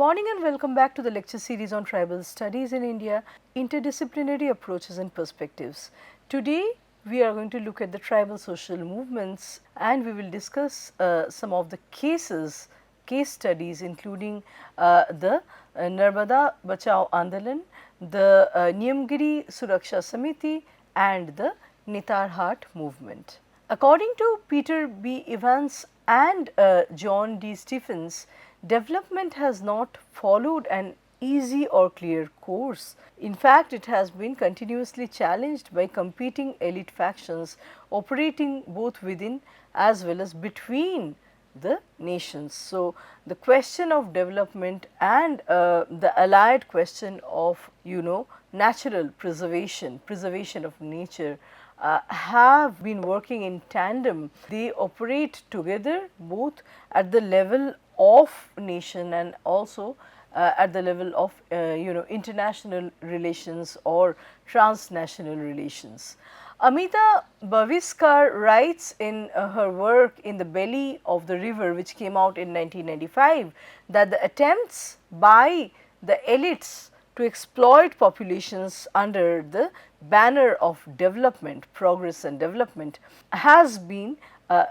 morning and welcome back to the lecture series on tribal studies in India, interdisciplinary approaches and perspectives. Today we are going to look at the tribal social movements and we will discuss some of the case studies including the Narmada Bachao Andolan, the Niyamgiri Suraksha Samiti and the Nitar Haat movement. According to Peter B. Evans and John D. Stephens, development has not followed an easy or clear course. In fact, it has been continuously challenged by competing elite factions operating both within as well as between the nations. So, the question of development and the allied question of natural preservation of nature have been working in tandem. They operate together both at the level of nation and also at the level of international relations or transnational relations. Amita Bhaviskar writes in her work In the Belly of the River, which came out in 1995, that the attempts by the elites to exploit populations under the banner of development, progress and development has been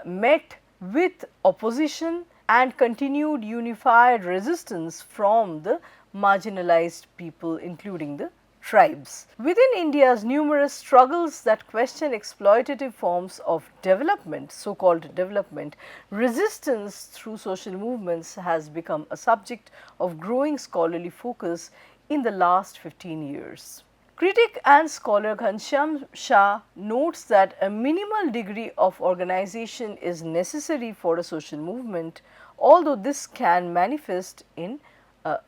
met with opposition and continued unified resistance from the marginalized people including the tribes. Within India's numerous struggles that question exploitative forms of development, so called development, resistance through social movements has become a subject of growing scholarly focus in the last 15 years. Critic and scholar Ghanshyam Shah notes that a minimal degree of organization is necessary for a social movement, although this can manifest in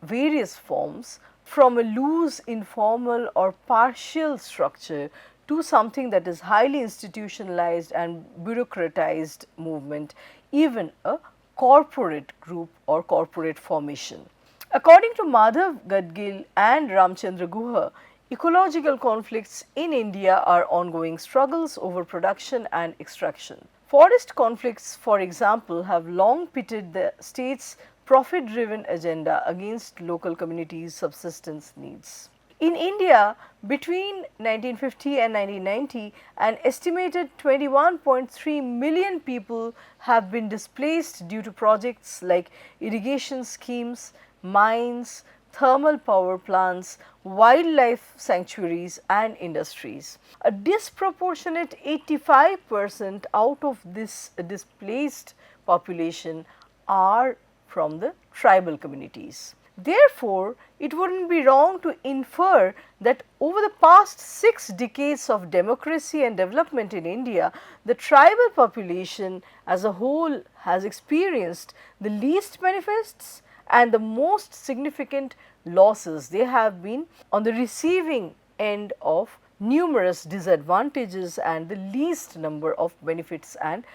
various forms, from a loose, informal or partial structure to something that is highly institutionalized and bureaucratized movement, even a corporate group or corporate formation. According to Madhav Gadgil and Ramchandra Guha, ecological conflicts in India are ongoing struggles over production and extraction. Forest conflicts, for example, have long pitted the state's profit-driven agenda against local communities' subsistence needs. In India, between 1950 and 1990, an estimated 21.3 million people have been displaced due to projects like irrigation schemes, mines, thermal power plants, wildlife sanctuaries and industries. A disproportionate 85% out of this displaced population are from the tribal communities. Therefore, it would not be wrong to infer that over the past 6 decades of democracy and development in India, the tribal population as a whole has experienced the least benefits and the most significant losses. They have been on the receiving end of numerous disadvantages and the least number of benefits and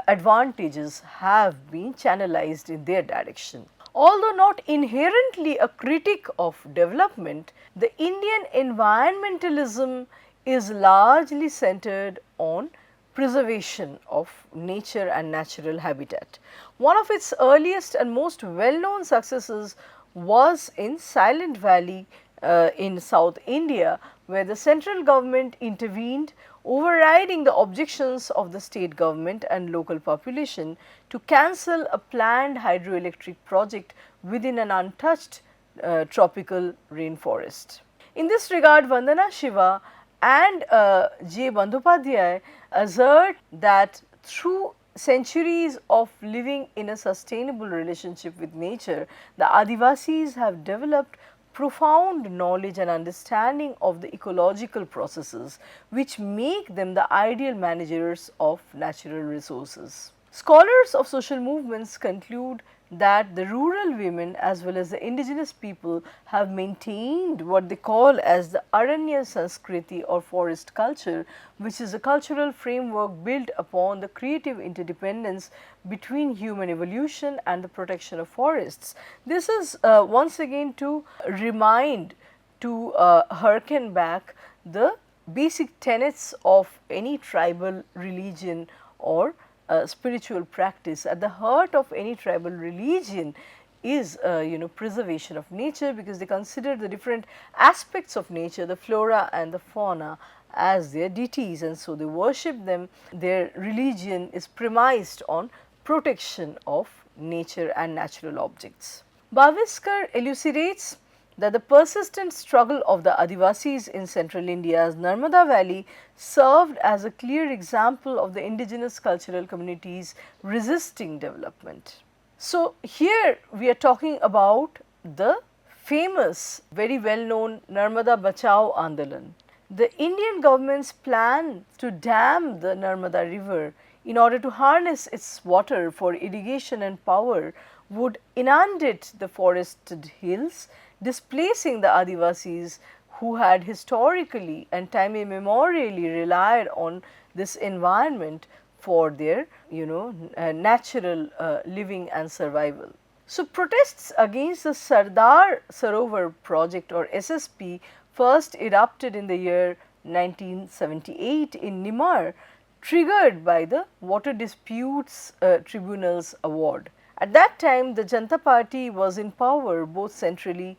advantages have been channelized in their direction. Although not inherently a critic of development, the Indian environmentalism is largely centered on preservation of nature and natural habitat. One of its earliest and most well-known successes was in Silent Valley in South India, where the central government intervened, overriding the objections of the state government and local population to cancel a planned hydroelectric project within an untouched tropical rainforest. In this regard, Vandana Shiva and J. Bandyopadhyay assert that through centuries of living in a sustainable relationship with nature, the Adivasis have developed profound knowledge and understanding of the ecological processes which make them the ideal managers of natural resources. Scholars of social movements conclude that the rural women as well as the indigenous people have maintained what they call as the Aranya Sanskriti or forest culture, which is a cultural framework built upon the creative interdependence between human evolution and the protection of forests. This is once again to remind, to hearken back the basic tenets of any tribal religion or spiritual practice. At the heart of any tribal religion is preservation of nature, because they consider the different aspects of nature, the flora and the fauna, as their deities, and so they worship them. Their religion is premised on protection of nature and natural objects. Bhaviskar elucidates that the persistent struggle of the Adivasis in central India's Narmada Valley served as a clear example of the indigenous cultural communities resisting development. So, here we are talking about the famous, very well known Narmada Bachao Andolan. The Indian government's plan to dam the Narmada river in order to harness its water for irrigation and power would inundate the forested hills, displacing the Adivasis who had historically and time immemorially relied on this environment for their natural living and survival. So, protests against the Sardar Sarovar project or SSP first erupted in the year 1978 in Nimar, triggered by the Water Disputes Tribunal's award. At that time, the Janata Party was in power both centrally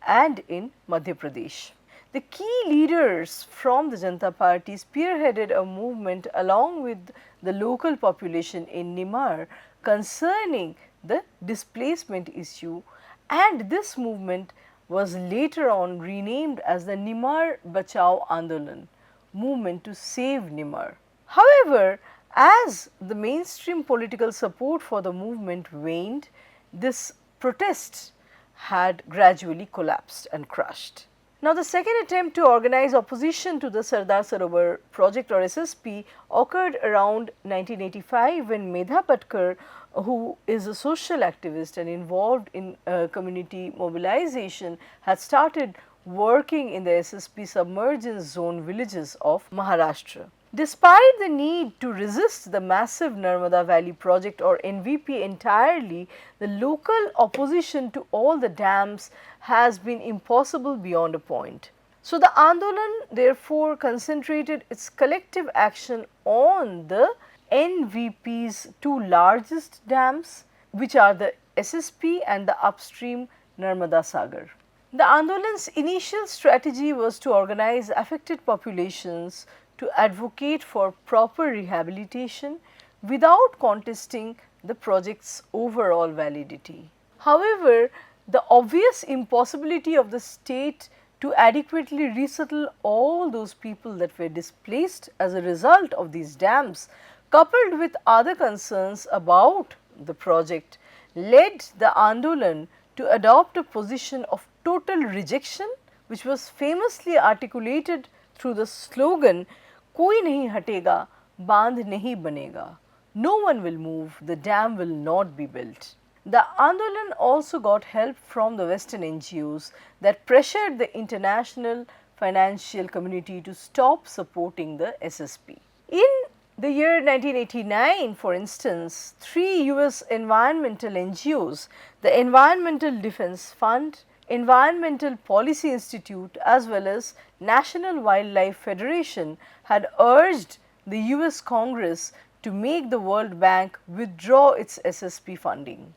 and in Madhya Pradesh. The key leaders from the Janata Party spearheaded a movement along with the local population in Nimar concerning the displacement issue, and this movement was later on renamed as the Nimar Bachao Andolan, movement to save Nimar. However, as the mainstream political support for the movement waned, this protest had gradually collapsed and crushed. Now, the second attempt to organize opposition to the Sardar Sarovar project or SSP occurred around 1985 when Medha Patkar, who is a social activist and involved in community mobilization, had started working in the SSP submergence zone villages of Maharashtra. Despite the need to resist the massive Narmada Valley project or NVP entirely, the local opposition to all the dams has been impossible beyond a point. So, the Andolan therefore concentrated its collective action on the NVP's two largest dams, which are the SSP and the upstream Narmada Sagar. The Andolan's initial strategy was to organize affected populations to advocate for proper rehabilitation without contesting the project's overall validity. However, the obvious impossibility of the state to adequately resettle all those people that were displaced as a result of these dams, coupled with other concerns about the project, led the Andolan to adopt a position of total rejection, which was famously articulated through the slogan, "Koi nahi hatega, bandh nahi banega." No one will move, the dam will not be built. The Andolan also got help from the Western NGOs that pressured the international financial community to stop supporting the SSP. In the year 1989, for instance, 3 US environmental NGOs, the Environmental Defense Fund, Environmental Policy Institute as well as National Wildlife Federation had urged the US Congress to make the World Bank withdraw its SSP funding.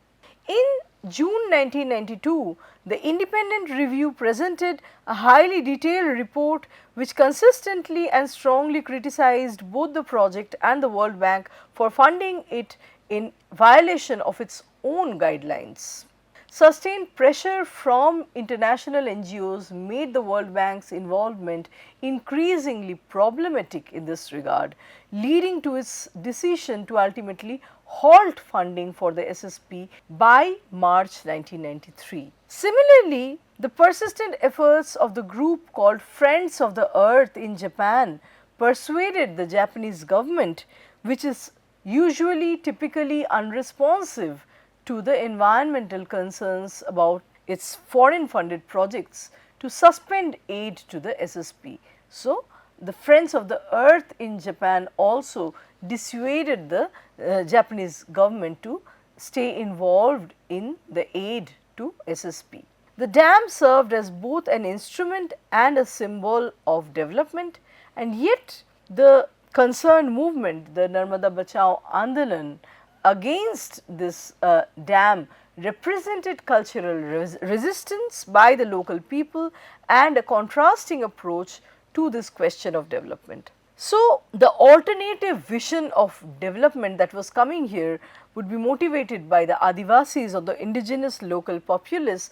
In June 1992, the Independent Review presented a highly detailed report which consistently and strongly criticized both the project and the World Bank for funding it in violation of its own guidelines. Sustained pressure from international NGOs made the World Bank's involvement increasingly problematic in this regard, leading to its decision to ultimately halt funding for the SSP by March 1993. Similarly, the persistent efforts of the group called Friends of the Earth in Japan persuaded the Japanese government, which is usually typically unresponsive to the environmental concerns about its foreign funded projects, to suspend aid to the SSP. So, the Friends of the Earth in Japan also dissuaded the Japanese government to stay involved in the aid to SSP. The dam served as both an instrument and a symbol of development, and yet the concerned movement, the Narmada Bachao Andolan, against this dam represented cultural resistance by the local people and a contrasting approach to this question of development. So, the alternative vision of development that was coming here would be motivated by the Adivasis or the indigenous local populace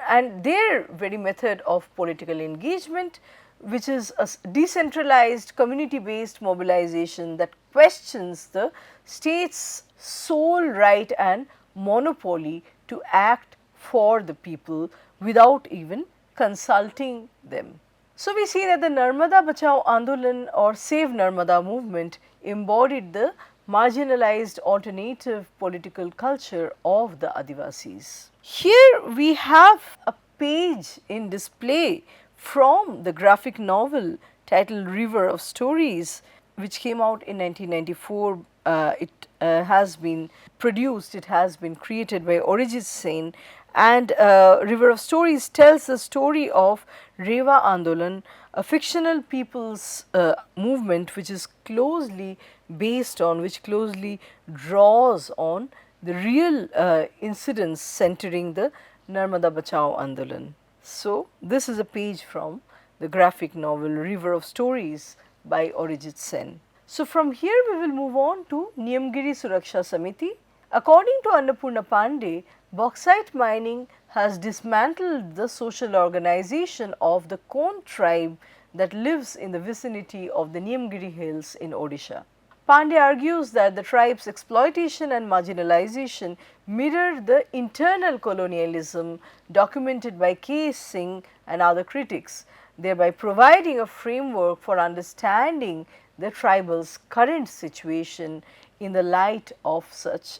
and their very method of political engagement, which is a decentralized community based mobilization that questions the state's sole right and monopoly to act for the people without even consulting them. So, we see that the Narmada Bachao Andolan or Save Narmada movement embodied the marginalized alternative political culture of the Adivasis. Here we have a page in display from the graphic novel titled River of Stories, which came out in 1994. It has been produced, it has been created by Arijit Sen, and River of Stories tells the story of Rewa Andolan, a fictional people's movement which is closely based on, which closely draws on the real incidents centering the Narmada Bachao Andolan. So, this is a page from the graphic novel River of Stories by Arijit Sen. So, from here we will move on to Niyamgiri Suraksha Samiti. According to Annapurna Pandey, bauxite mining has dismantled the social organization of the Kond tribe that lives in the vicinity of the Niyamgiri hills in Odisha. Pandey argues that the tribe's exploitation and marginalization mirror the internal colonialism documented by K. Singh and other critics, thereby providing a framework for understanding the tribal's current situation in the light of such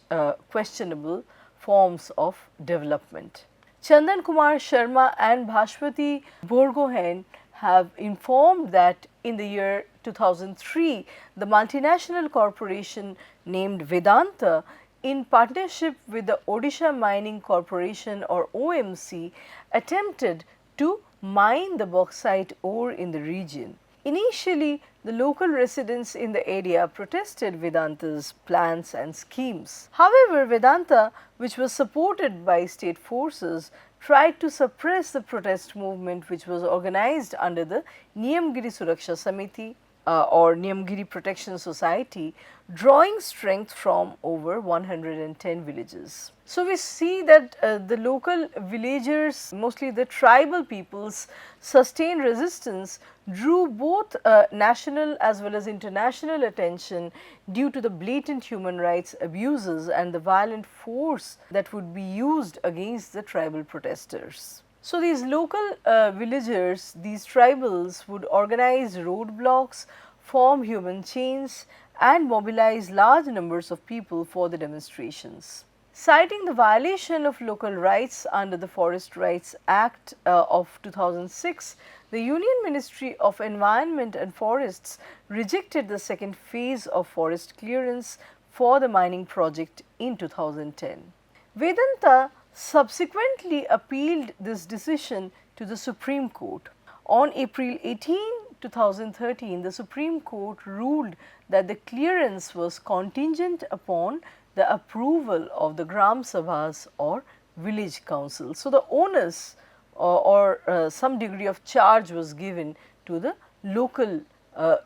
questionable forms of development. Chandan Kumar Sharma and Bhashwati Borgohain have informed that in the year 2003, the multinational corporation named Vedanta, in partnership with the Odisha Mining Corporation or OMC, attempted to mine the bauxite ore in the region. Initially, the local residents in the area protested Vedanta's plans and schemes. However, Vedanta, which was supported by state forces, tried to suppress the protest movement which was organized under the Niyamgiri Suraksha Samiti or Niyamgiri Protection Society, drawing strength from over 110 villages. So, we see that the local villagers, mostly the tribal peoples, sustained resistance drew both national as well as international attention due to the blatant human rights abuses and the violent force that would be used against the tribal protesters. So, these local villagers, these tribals would organize roadblocks, form human chains and mobilize large numbers of people for the demonstrations. Citing the violation of local rights under the Forest Rights Act of 2006, the Union Ministry of Environment and Forests rejected the second phase of forest clearance for the mining project in 2010. Vedanta subsequently appealed this decision to the Supreme Court. On April 18, 2013, the Supreme Court ruled that the clearance was contingent upon the approval of the Gram Sabhas or village council. So, the onus or some degree of charge was given to the local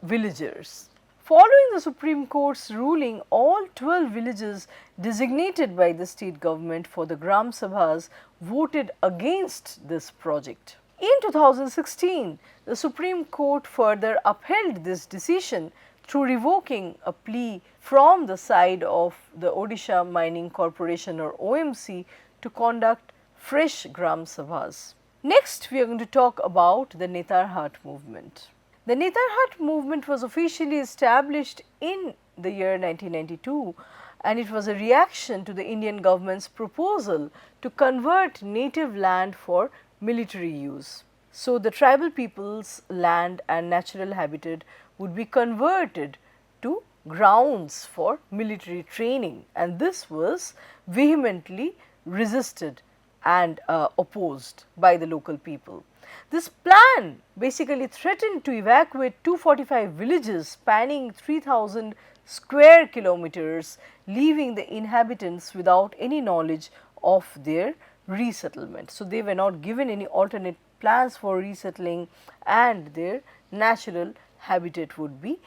villagers. Following the Supreme Court's ruling, all 12 villages designated by the state government for the Gram Sabhas voted against this project. In 2016, the Supreme Court further upheld this decision through revoking a plea from the side of the Odisha Mining Corporation or OMC to conduct fresh Gram Sabhas. Next, we are going to talk about the Netar Hat movement. The Netar Hat movement was officially established in the year 1992 and it was a reaction to the Indian government's proposal to convert native land for military use. So, the tribal people's land and natural habitat would be converted to grounds for military training, and this was vehemently resisted and opposed by the local people. This plan basically threatened to evacuate 245 villages spanning 3,000 square kilometers, leaving the inhabitants without any knowledge of their resettlement. So, they were not given any alternate plans for resettling, and their natural habitat would be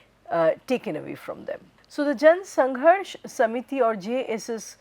taken away from them. So, the Jan Sangharsh Samiti or JSS,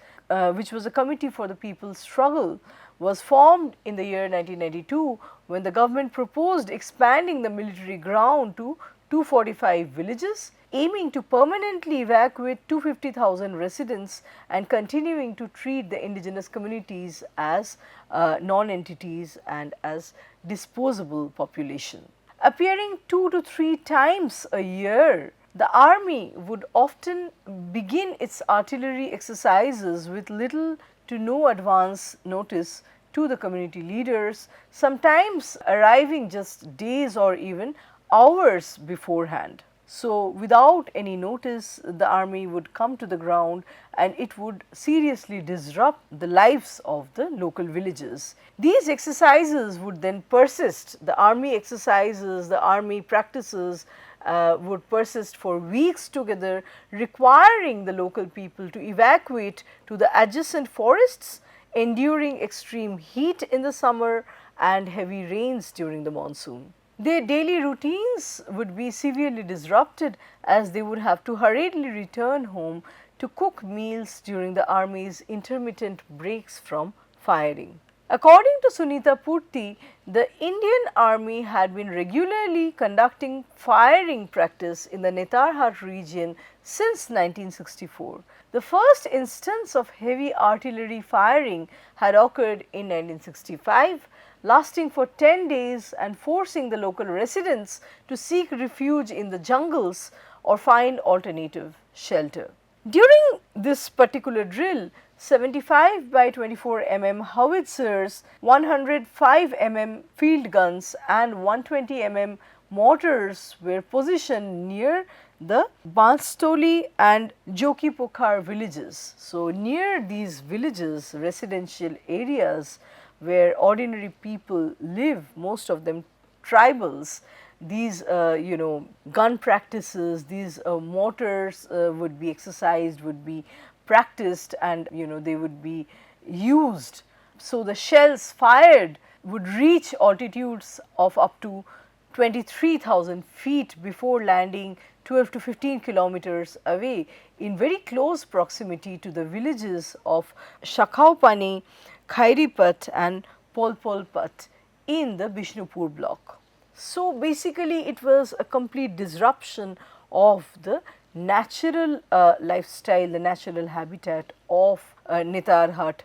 which was a committee for the people's struggle, was formed in the year 1992 when the government proposed expanding the military ground to 245 villages, aiming to permanently evacuate 250,000 residents and continuing to treat the indigenous communities as non-entities and as disposable population. Appearing 2 to 3 times a year, the army would often begin its artillery exercises with little to no advance notice to the community leaders, sometimes arriving just days or even hours beforehand. So, without any notice, the army would come to the ground and it would seriously disrupt the lives of the local villagers. These exercises would then persist. The army exercises, the army practices would persist for weeks together, requiring the local people to evacuate to the adjacent forests, enduring extreme heat in the summer and heavy rains during the monsoon. Their daily routines would be severely disrupted, as they would have to hurriedly return home to cook meals during the army's intermittent breaks from firing. According to Sunita Purti, the Indian army had been regularly conducting firing practice in the Netarhat region since 1964. The first instance of heavy artillery firing had occurred in 1965, lasting for 10 days and forcing the local residents to seek refuge in the jungles or find alternative shelter. During this particular drill, 75 by 24 mm howitzers, 105 mm field guns and 120 mm mortars were positioned near the Banstoli and Jokipokhar villages. So, near these villages, residential areas where ordinary people live, most of them tribals, these gun practices, these mortars would be exercised, would be practiced, and they would be used. So, the shells fired would reach altitudes of up to 23,000 feet before landing 12 to 15 kilometers away in very close proximity to the villages of Shakhaupani, Khairipat and Polpolpat in the Bishnupur block. So, basically it was a complete disruption of the natural lifestyle, the natural habitat of Netarhat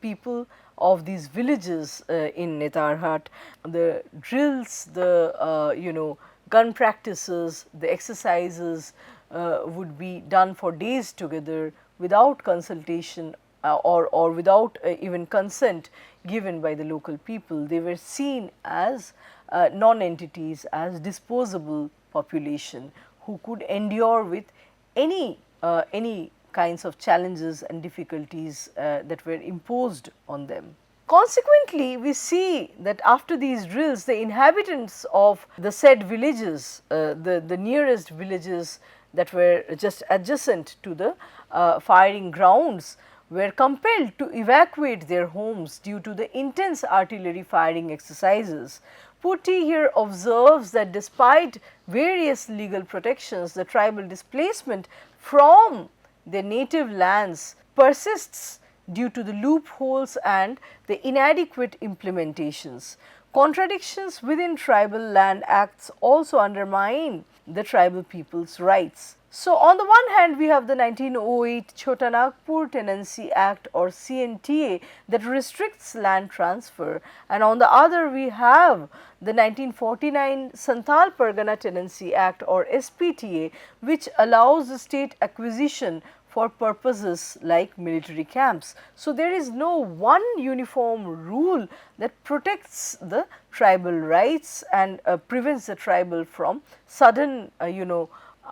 people, of these villages in Netarhat. The drills, the gun practices, the exercises would be done for days together without consultation or without even consent given by the local people. They were seen as non-entities, as disposable population who could endure with any kinds of challenges and difficulties that were imposed on them. Consequently, we see that after these drills, the inhabitants of the said villages, the nearest villages that were just adjacent to the firing grounds, were compelled to evacuate their homes due to the intense artillery firing exercises. Purti here observes that despite various legal protections, the tribal displacement from their native lands persists due to the loopholes and the inadequate implementations. Contradictions within tribal land acts also undermine the tribal people's rights. So, on the one hand, we have the 1908 Chota Nagpur Tenancy Act or CNTA that restricts land transfer, and on the other we have the 1949 Santhal Pargana Tenancy Act or SPTA, which allows the state acquisition for purposes like military camps. So, there is no one uniform rule that protects the tribal rights and prevents the tribal from sudden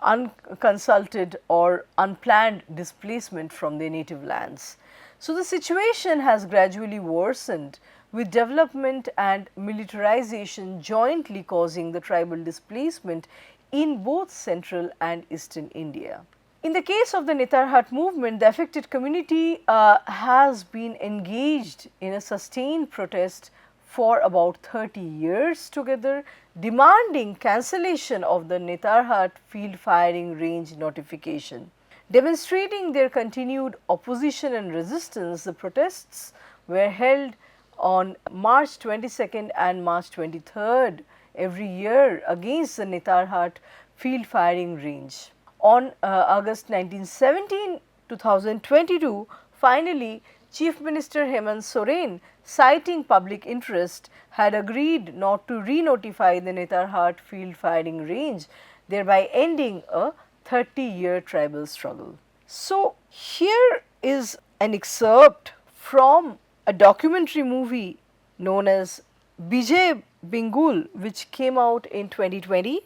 unconsulted or unplanned displacement from their native lands. So, the situation has gradually worsened with development and militarization jointly causing the tribal displacement in both central and eastern India. In the case of the Netarhat movement, the affected community has been engaged in a sustained protest for about 30 years together, demanding cancellation of the Netarhat field firing range notification. Demonstrating their continued opposition and resistance, the protests were held on March 22nd and March 23rd every year against the Netarhat field firing range. On August 1917, 2022, finally, Chief Minister Hemant Soren, citing public interest, had agreed not to re-notify the Netarhat field firing range, thereby ending a 30-year tribal struggle. So, here is an excerpt from a documentary movie known as Bijay Bingul, which came out in 2020.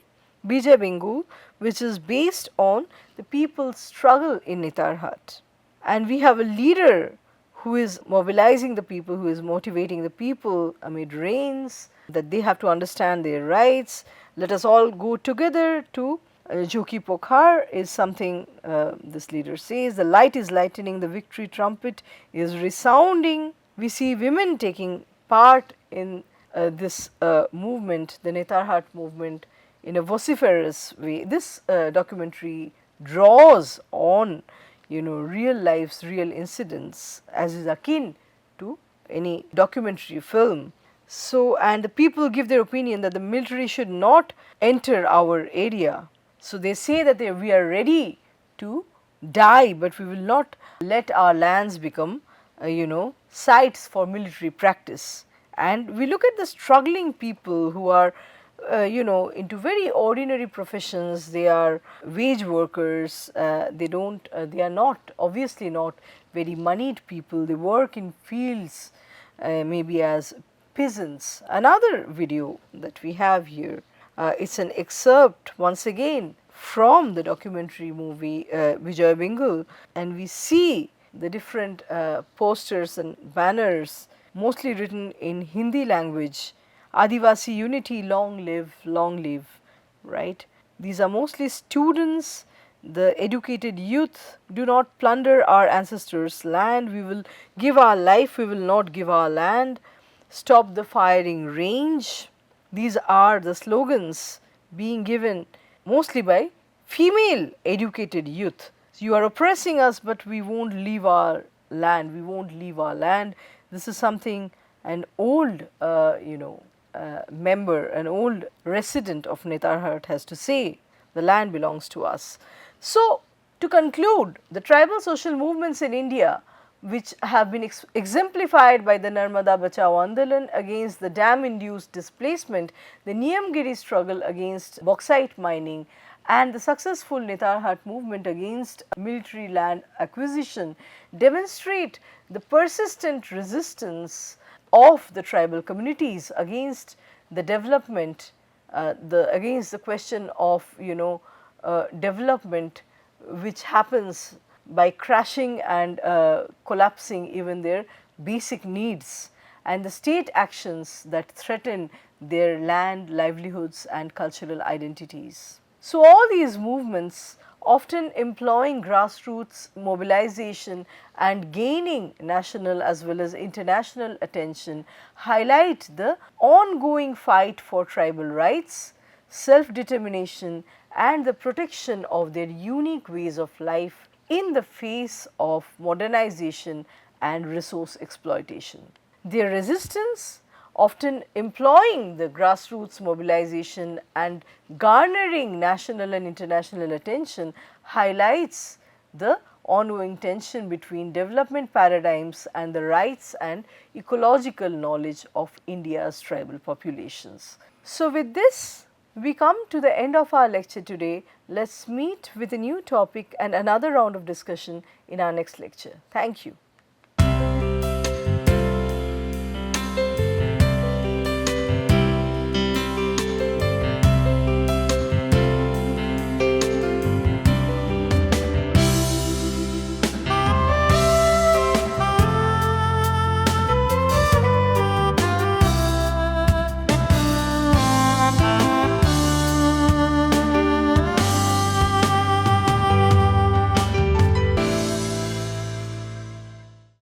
Bijay Bingul, which is based on the people's struggle in Netarhat. And we have a leader who is mobilizing the people, who is motivating the people amid rains, that they have to understand their rights. Let us all go together to Joki Pokhar is something this leader says. The light is lightening, the victory trumpet is resounding. We see women taking part in this movement, the Netarhat movement, in a vociferous way. This documentary draws on, real lives, real incidents, as is akin to any documentary film. So, and the people give their opinion that the military should not enter our area. So, they say that we are ready to die, but we will not let our lands become, sites for military practice. And we look at the struggling people who are into very ordinary professions. They are wage workers. They are not, obviously not very moneyed people. They work in fields, maybe as peasants. Another video that we have here, it's an excerpt once again from the documentary movie Bijay Bingul, and we see the different posters and banners, mostly written in Hindi language. Adivasi unity, long live, right. These are mostly students, the educated youth. Do not plunder our ancestors' land, we will give our life, we will not give our land. Stop the firing range. These are the slogans being given mostly by female educated youth. So, you are oppressing us, but we won't leave our land, we won't leave our land. This is something an old, member, an old resident of Netarhat has to say. The land belongs to us. So, to conclude, the tribal social movements in India, which have been exemplified by the Narmada Bachao Andolan against the dam induced displacement, the Niyamgiri struggle against bauxite mining, and the successful Netarhat movement against military land acquisition, demonstrate the persistent resistance of the tribal communities against the development, against the question of development, which happens by crashing and collapsing even their basic needs, and the state actions that threaten their land, livelihoods and cultural identities. So, all these movements, often employing grassroots mobilization and gaining national as well as international attention, highlight the ongoing fight for tribal rights, self-determination and the protection of their unique ways of life in the face of modernization and resource exploitation. Their resistance, often employing the grassroots mobilization and garnering national and international attention, highlights the ongoing tension between development paradigms and the rights and ecological knowledge of India's tribal populations. So, with this, we come to the end of our lecture today. Let us meet with a new topic and another round of discussion in our next lecture. Thank you.